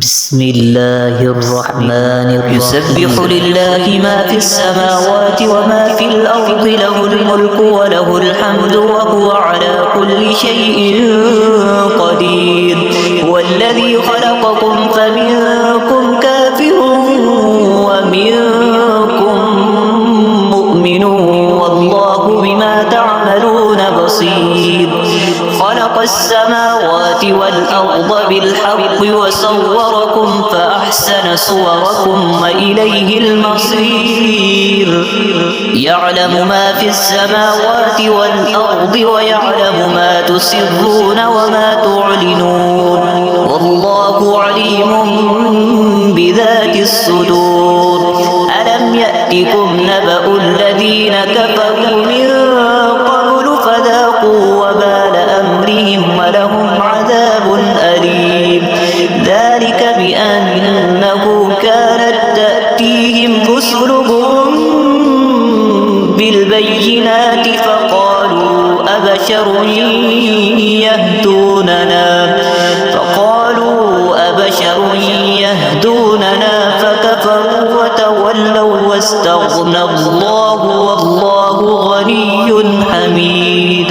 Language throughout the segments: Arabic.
بسم الله الرحمن الرحيم. يسبح لله ما في السماوات وما في الأرض، له الملك وله الحمد وهو على كل شيء قدير. هو الذي خلقكم فمنكم كافر ومنكم مؤمن والله بما تعملون بصير. خلق السماوات والأرض بالحق وصوركم فأحسن صوركم وإليه المصير. يعلم ما في السماوات والأرض ويعلم ما تسرون وما تعلنون والله عليم بذات الصدور. ألم يأتكم نبأ الذين كفروا من قبل فذاقوا وبال أمرهم ولهم عذاب أليم. ذلك بأنه كانت تأتيهم رسلهم بالبينات فقالوا أبشر يهدوننا فكفروا وتولوا واستغنى الله والله غني حميد.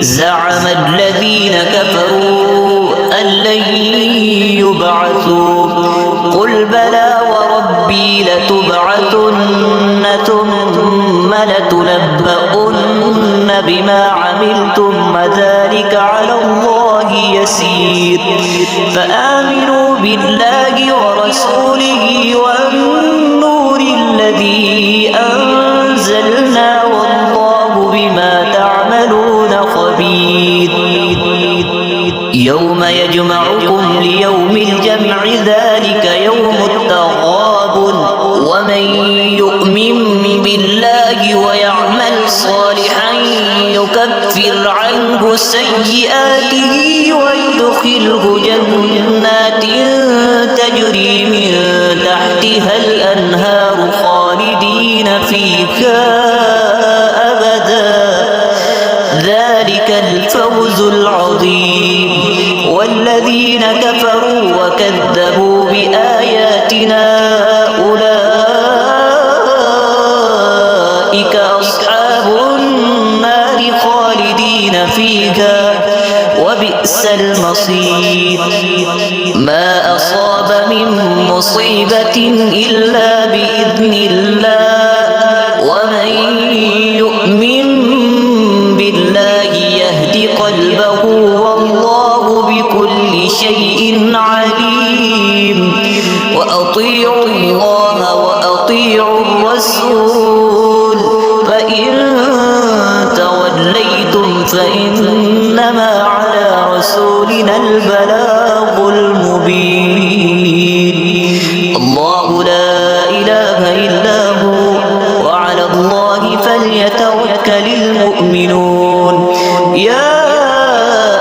زعم الذين كفروا أن لن يبعثوا قل بلى وربي لتبعثن ثم لتنبؤن بما عملتم وذلك على الله يسير. فآمنوا بالله ورسوله والنور الذي أنزلنا والله بما تعملون خبير. يوم يجمعكم ليوم الجمع ذلك يوم التغابن. ومن يؤمن بالله ويعمل صالحا يكفر عنه سيئاته ويدخله جنات تجري من تحتها الأنهار خالدين فيها أبدا. ذلك الفوز العظيم. والذين كفروا وكذبوا بآياتنا أولئك أصحاب النار خالدين فيها وبئس المصير. ما أصاب من مصيبة إلا بإذن الله ومن يؤمن بالله يهد قلبه والله بكل شيء عليم. وأطيعوا الله وأطيعوا الرسول فإن توليتم فإنما على رسولنا البلاغ المبين. الله لا إله إلا هو وعلى الله فليتوكل المؤمنون. يا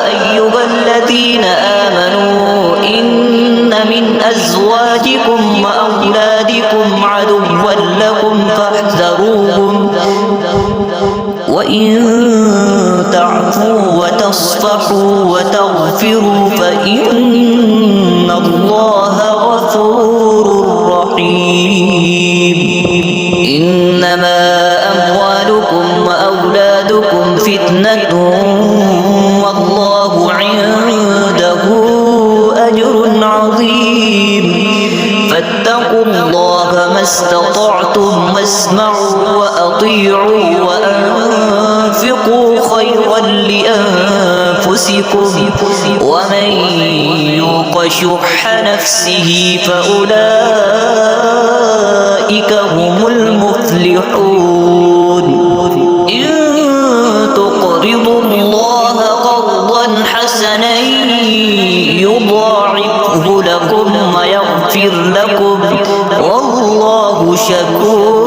أيها الذين آمنوا إن من أزواجكم وأولادكم عدوا لكم فاحذروهم وإن تعفوا وتصفحوا وتغفروا فإن الله غفور رحيم. إنما أموالكم وأولادكم فتنة والله عنده أجر عظيم. فاتقوا الله ما استطعتم واسمعوا وأطيعوا وأنفقوا خيرا لأنفسكم ومن يوق شح نفسه فأولئك هم المفلحون. إن تقرضوا الله قرضا حسنا يضاعفه لكم ويغفر لكم والله شكور